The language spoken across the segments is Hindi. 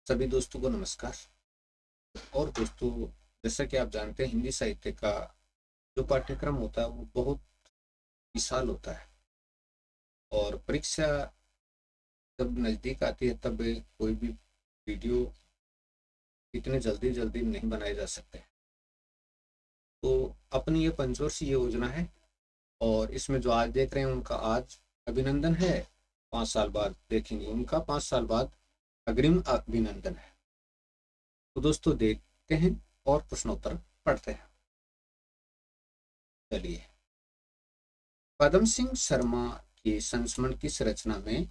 सभी दोस्तों को नमस्कार। और दोस्तों, जैसा कि आप जानते हैं, हिंदी साहित्य का जो पाठ्यक्रम होता है वो बहुत विशाल होता है। और परीक्षा जब नज़दीक आती है तब कोई भी वीडियो इतने जल्दी जल्दी नहीं बनाए जा सकते। तो अपनी ये पंचवर्षीय योजना है और इसमें जो आज देख रहे हैं उनका आज अभिनंदन है। 5 साल बाद देखेंगे उनका 5 साल बाद अग्रिम अभिनंदन है। तो दोस्तों, देखते हैं और प्रश्नोत्तर पढ़ते हैं। चलिए, पदम सिंह शर्मा की संस्मरण किस रचना में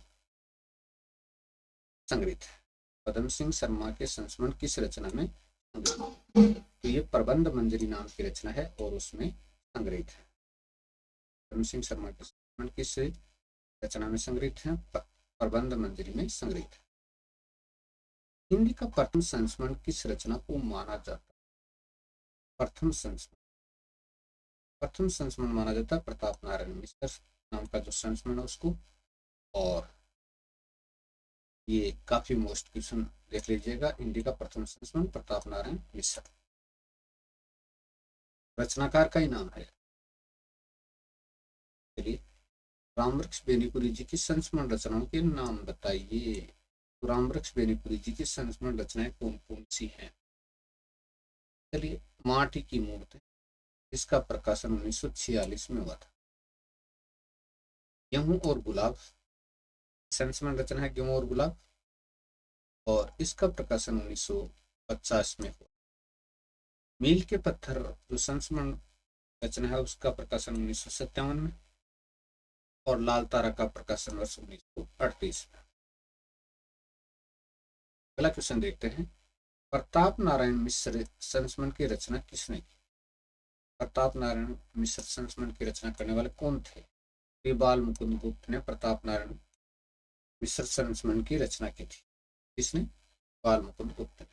संग्रहित है? पदम सिंह शर्मा के संस्मरण किस रचना में संग्रहित है? तो ये प्रबंध मंजरी नाम की रचना है और उसमें संग्रहित है। पदम सिंह शर्मा के संस्मरण किस रचना में संग्रहित है? प्रबंध मंजरी में संग्रहित है। हिंदी का प्रथम संस्मरण किस रचना को माना जाता है? प्रथम संस्मरण माना जाता है प्रताप नारायण मिश्र नाम का जो संस्मरण है उसको। और ये काफी मोस्ट क्वेश्चन देख लीजिएगा। हिंदी का प्रथम संस्मरण प्रताप नारायण मिश्र, रचनाकार का ही नाम है। चलिए, रामवृक्ष बेनीपुरी जी की संस्मरण रचनाओं के नाम बताइए। तो रामवृक्ष बेनीपुरी जी की संस्मरण रचनाएं कौन कौन सी हैं? चलिए, माटी की मूर्त, इसका प्रकाशन 1946 में हुआ था। गेहूं और गुलाब, संस्मरण रचना है गेहूं और गुलाब, और इसका प्रकाशन 1950 में हुआ। मील के पत्थर जो संस्मरण रचना है उसका प्रकाशन 1957 में, और लाल तारा का प्रकाशन वर्ष 1938 में। अगला क्वेश्चन देखते हैं। प्रताप नारायण मिश्र संस्मरण की रचना किसने की? प्रताप नारायण मिश्र संस्मरण की रचना करने वाले कौन थे? ये बाल मुकुंद गुप्त ने प्रताप नारायण मिश्र संस्मरण की रचना की थी। किसने? बाल मुकुंद गुप्त ने।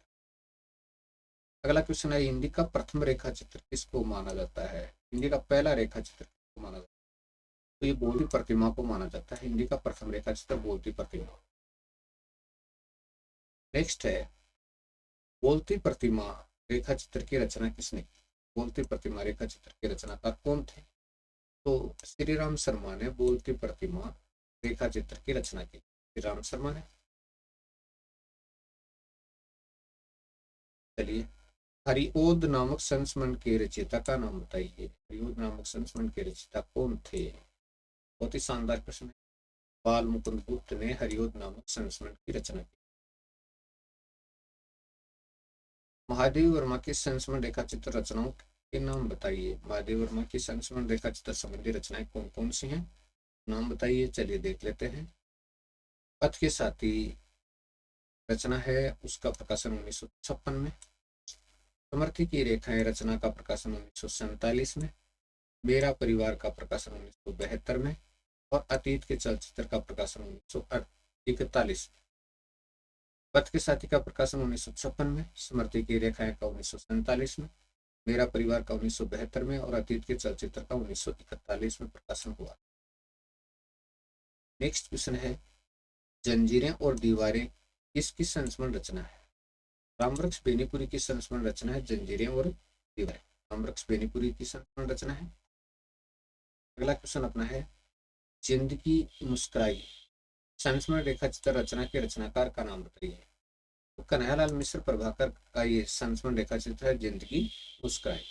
अगला क्वेश्चन है, हिंदी का प्रथम रेखा चित्र किसको माना जाता है? हिंदी का पहला रेखा चित्र किसको माना जाता है? तो ये बोलती प्रतिमा को माना जाता है। हिंदी का प्रथम रेखा चित्र बोलती प्रतिमा। नेक्स्ट है, बोलती प्रतिमा रेखा चित्र की रचना किसने की? बोलती प्रतिमा रेखा चित्र के रचनाकार कौन थे? तो श्री राम शर्मा ने बोलती प्रतिमा रेखा चित्र की रचना की। श्री राम शर्मा ने। चलिए, हरिओद नामक संस्मरण के रचयिता का नाम बताइए। हरिओद नामक संस्मरण के रचयिता कौन थे? बहुत ही शानदार प्रश्न है। बाल मुकुंद गुप्त ने हरिओद नामक संस्मरण की रचना की। महादेव वर्मा की संस्मरण रेखा चित्र रचनाओं के नाम बताइए। महादेव वर्मा की संस्मरण रेखा चित्र संबंधी रचनाएं कौन कौन सी हैं? नाम बताइए। चलिए देख लेते हैं। पथ के साथी रचना है, उसका प्रकाशन 1956 में। समर्थी की रेखाएं रचना का प्रकाशन 1947 में। मेरा परिवार का प्रकाशन 1972 में। और अतीत के चलचित्र का प्रकाशन 1941 में। पथ के साथी का प्रकाशन 1956 में, समर्थी की रेखाएं का 1947 में, मेरा परिवार का 1972 में, और अतीत के चलचित्र का 1941 में प्रकाशन हुआ। नेक्स्ट क्वेश्चन है, जंजीरें और दीवारें किसकी संस्मरण रचना है? रामवृक्ष बेनीपुरी की संस्मरण रचना है जंजीरें और दीवारें। रामवृक्ष बेनीपुरी की संस्मरण रचना है। अगला क्वेश्चन अपना है, जिंदगी मुस्कुराई संस्मरण रेखा चित्र रचना के रचनाकार का नाम बताइए। तो कन्हैयालाल मिश्र प्रभाकर का ये संस्मरण रेखा चित्र है जिंदगी मुस्कुराई।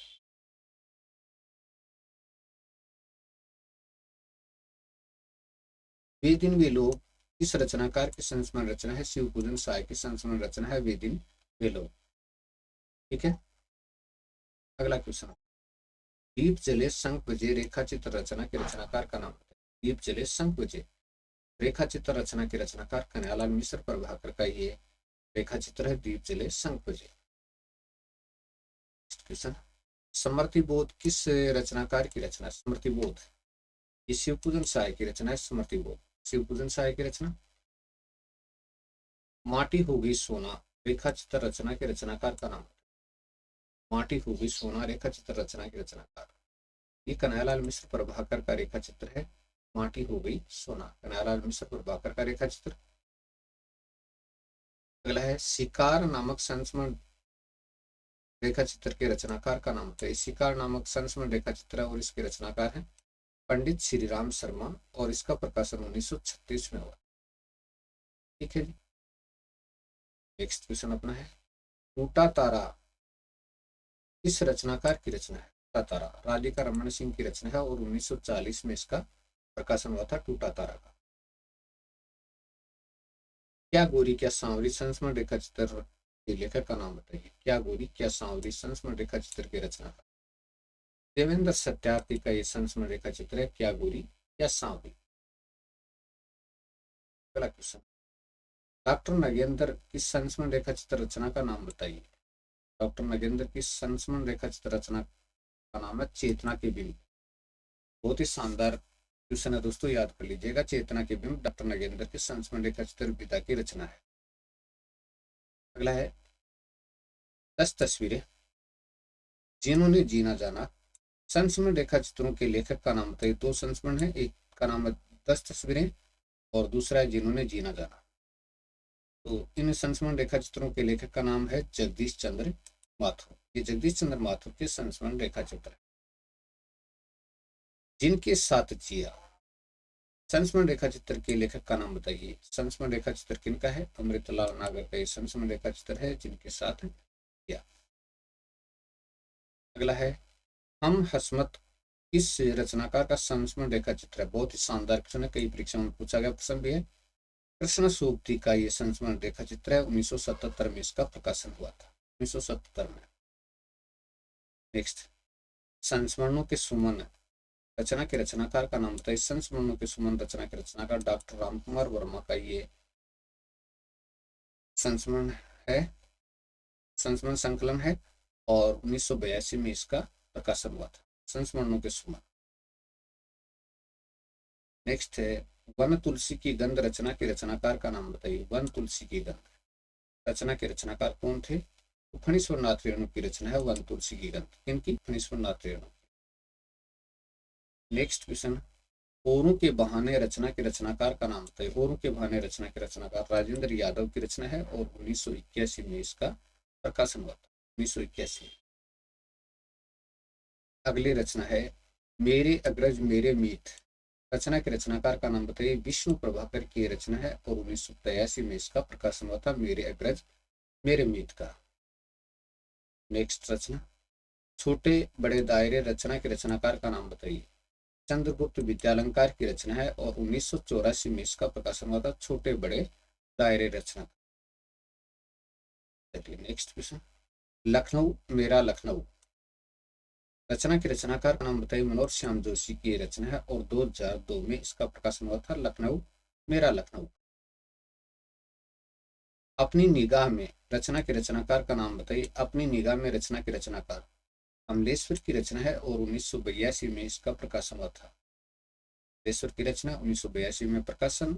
वे दिन वे लोग किस रचनाकार की संस्मरण रचना है? शिव पूजन साय की संस्मरण रचना है वे दिन वे लोग। ठीक है। अगला क्वेश्चन, दीप जले शंख बजे रेखा चित्र रचना के रचनाकार का नाम बताइए। दीप जले शंख बजे रेखा चित्र रचना के रचनाकार कन्हैयालाल मिश्र प्रभाकर का ये रेखा चित्र है दीप जले शंख बजे। क्वेश्चन, समृति बोध किस रचनाकार की रचना? स्मृति बोध ये शिव पूजन साय की रचना है। स्मृति बोध शिव पूजन साय की रचना। माटी हो गई सोना रेखा चित्र रचना के रचनाकार का नाम। माटी हो गई सोना रेखा चित्र रचना के रचनाकार, ये कन्हैयालाल मिश्र प्रभाकर का रेखा चित्र है। माटी हो गई सोना, कन्हैयालाल मिश्र प्रभाकर का रेखा चित्र। अगला है शिकार नामक संस्मरण रेखा चित्र के रचनाकार का नाम बताइए। शिकार नामक संस्मरण रेखा चित्र और इसके रचनाकार हैं पंडित श्री राम शर्मा और इसका प्रकाशन 1936 में हुआ। ठीक है जी। नेक्स्ट क्वेश्चन अपना है टूटा तारा इस रचनाकार की रचना है। टूटा तारा राधिका रमन सिंह की रचना है और 1940 में इसका प्रकाशन हुआ था टूटा तारा का। क्या गोरी क्या सांवरी संस्मरण रेखा चित्र के लेखक का नाम बताइए। क्या गोरी क्या सांवरी संस्मरण रेखा चित्र के रचनाकार देवेंद्र सत्यार्थी का ये संस्मरण रेखा चित्र है क्या गोरी क्या सांवरी। अगला क्वेश्चन डॉक्टर नगेंद्र की संस्मरण रेखा चित्र रचना का नाम बताइए। डॉक्टर नगेंद्र की संस्मरण रेखा चित्र रचना का नाम है चेतना के बिंब। बहुत ही शानदार क्वेश्चन है दोस्तों, याद कर लीजिएगा। चेतना के बिंब डॉक्टर नगेंद्र की संस्मरण रेखा चित्र विधा की रचना है। अगला है 10 तस्वीरें जिन्होंने जीना जाना संस्मरण रेखा चित्रों के लेखक का नाम बताइए। दो संस्मरण है, एक का नाम है 10 तस्वीरें और दूसरा है जिन्होंने जीना जाना। तो इन संस्मरण रेखा चित्रों के लेखक का नाम है जगदीश चंद्र माथुर। ये जगदीश चंद्र माथुर के संस्मरण रेखा चित्र है। जिनके साथ जिया संस्मरण रेखा चित्र के लेखक का नाम बताइए। संस्मरण रेखा चित्र किनका है? अमृतलाल नागर का ये संस्मरण रेखा चित्र है जिनके साथ जिया। अगला है हम हसमत इस रचनाकार का संस्मरण रेखा चित्र है। बहुत ही शानदार क्वेश्चन है, कई परीक्षाओं में पूछा गया प्रश्न भी है। कृष्ण सूक्ति का ये संस्मरण रेखा चित्र है। 1977 में इसका प्रकाशन हुआ था, 1977 में। नेक्स्ट संस्मरणों के सुमन रचना के रचनाकार का नाम बताइए। संस्मरणों के सुमन रचना के रचनाकार डॉक्टर रामकुमार वर्मा का ये संस्मरण है, संस्मरण संकलन है और 1982 में इसका प्रकाशन हुआ था, संस्मरणों के सुमन। नेक्स्ट है वन तुलसी की गंध रचना के रचनाकार का नाम बताइए। वन तुलसी की गंध रचना के रचनाकार कौन थे? फणीश्वर नाथ रेणु की रचना है वन तुलसी की गंध। किनकी? फणीश्वर नाथ रेणु। नेक्स्ट क्वेश्चन औरों के बहाने रचना के रचनाकार का नाम बताइए। औरों के बहाने रचना के रचनाकार राजेंद्र यादव की रचना है और 1981 में इसका प्रकाशन हुआ था, 1981। अगली रचना है मेरे अग्रज मेरे मीत रचना के रचनाकार का नाम बताइए। विष्णु प्रभाकर की रचना है और 1983 में इसका प्रकाशन हुआ था मेरे अग्रज मेरे मीत का। नेक्स्ट रचना छोटे बड़े दायरे रचना के रचनाकार का नाम बताइए। चंद्रगुप्त विद्यालंकार की रचना है और 1984 में इसका प्रकाशन हुआ था छोटे बड़े दायरे रचना। नेक्स्ट क्वेश्चन लखनऊ मेरा लखनऊ रचना के रचनाकार का नाम बताइए। मनोज श्याम जोशी की रचना है और 2002 में इसका प्रकाशन हुआ था लखनऊ मेरा लखनऊ। अपनी निगाह में रचना के रचनाकार का नाम बताइए। अपनी निगाह में रचना के रचनाकार अमलेश्वर की रचना है और 1982 में इसका प्रकाशन हुआ था। अमलेश्वर की रचना 1982 में प्रकाशन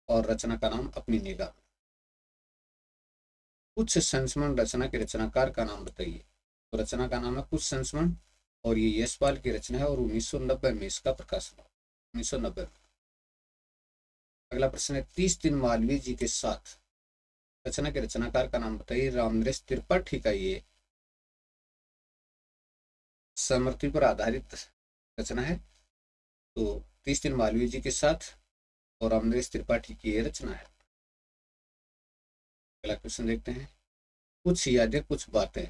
और रचना का नाम अपनी निगाह। कुछ संस्मरण रचना के रचनाकार का नाम बताइए। तो रचना का नाम है कुछ संस्मरण और ये यशपाल की रचना है और 1990 में इसका प्रकाशन हुआ, 1990 में। अगला प्रश्न है 30 दिन मालवीय जी के साथ रचना के रचनाकार का नाम बताइए। रामनरेश त्रिपाठी का ये स्मृति पर आधारित रचना है। तो 30 दिन मालवीय जी के साथ और रामनरेश त्रिपाठी की ये रचना है। अगला क्वेश्चन देखते हैं कुछ यादें कुछ बातें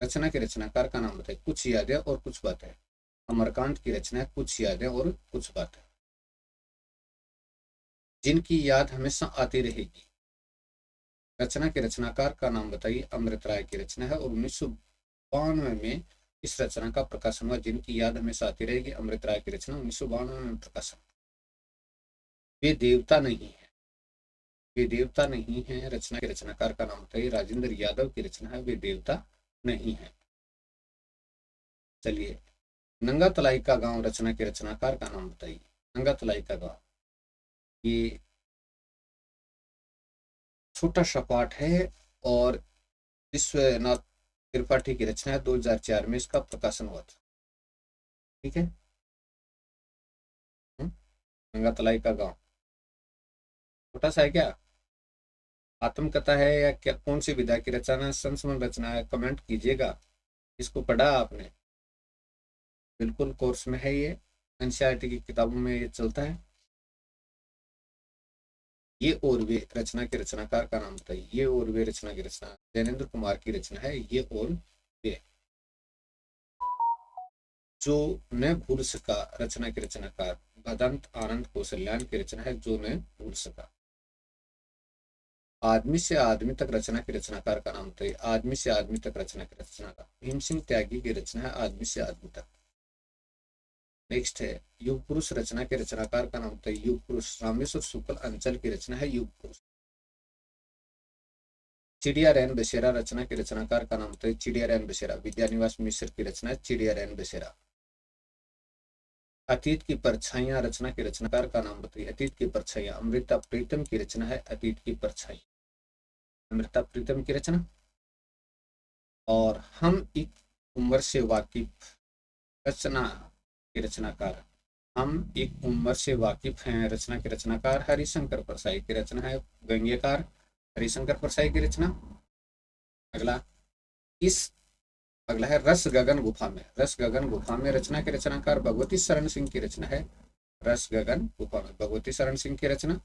रचना के रचनाकार का नाम बताइए। कुछ यादें और कुछ बातें अमरकांत की रचना है कुछ यादें और कुछ बातें। जिनकी याद हमेशा आती रहेगी रचना के रचनाकार का नाम बताइए। अमृत राय की रचना है और 1992 में इस रचना का प्रकाशन हुआ। जिनकी याद हमेशा आती रहेगी अमृत राय की रचना 1992 में प्रकाशन। वे देवता नहीं है, वे देवता नहीं है रचना के रचनाकार का नाम बताइए। राजेंद्र यादव की रचना है वे देवता नहीं है। चलिए नंगा तलाई का गांव रचना के रचनाकार का नाम बताइए। नंगा तलाई का गांव ये छोटा सा पाठ है और विश्वनाथ त्रिपाठी की रचना है। 2004 में इसका प्रकाशन हुआ था। ठीक है, नंगा तलाई का गांव छोटा सा है क्या? आत्मकथा है या क्या, कौन सी विधा की रचना, संस्मरण रचना है, कमेंट कीजिएगा। इसको पढ़ा आपने? बिल्कुल कोर्स में है ये, एनसीईआरटी की किताबों में ये चलता है। ये और वे रचना के रचनाकार का नाम बताइए। ये और वे रचना की रचना जैनेन्द्र कुमार की रचना है, ये और वे। जो न भूल सका रचना के रचनाकार भदंत आनंद कौशल्यान की रचना है, जो न भूल सका। आदमी से आदमी तक रचना के रचनाकार का नाम बताइए। आदमी से आदमी तक रचना के रचनाकार भीम सिंह त्यागी की रचना है, आदमी से आदमी तक। नेक्स्ट है युग पुरुष रचना के रचनाकार का नाम बताइए। युग पुरुष रामेश्वर शुक्ल अंचल की रचना है, युग पुरुष। चिड़िया रैन बसेरा रचना के रचनाकार का नाम बताइए। चिड़िया रैन बसेरा विद्यानिवास मिश्र की रचना है, चिड़िया रैन बसेरा। अतीत की परछाइयां रचना के रचनाकार का नाम बताइए। अतीत की परछाइयां अमृता प्रीतम की रचना है, अतीत की परछाई, अमृता प्रीतम की रचना। और हम एक उम्र से वाकिफ रचना के रचनाकार, हम एक उम्र से वाकिफ हैं रचना के रचनाकार हरिशंकर परसाई की रचना है, व्यंग्यकार हरिशंकर परसाई की रचना। अगला इस अगला है रस गगन गुफा में। रस गगन गुफा में रचना के रचनाकार भगवती शरण सिंह की रचना है, रस गगन गुफा में भगवती शरण सिंह की रचना।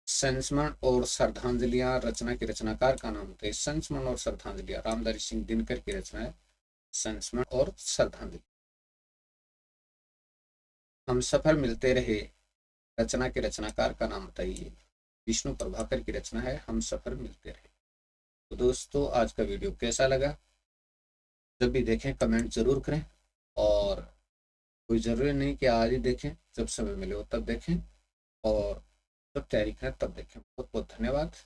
संस्मरण और श्रद्धांजलियां रचना के रचनाकार का नाम है। संस्मरण और श्रद्धांजलियां रामधारी सिंह दिनकर की रचना है, संस्मरण और श्रद्धांजलि। हम सफर मिलते रहे रचना के रचनाकार का नाम बताइए। विष्णु प्रभाकर की रचना है, हम सफर मिलते रहे। तो दोस्तों आज का वीडियो कैसा लगा, जब भी देखें कमेंट जरूर करें, और कोई जरूरी नहीं कि आज ही देखें, जब समय मिले हो तब देखें, और जब तैयारी करें तब देखें। बहुत बहुत धन्यवाद।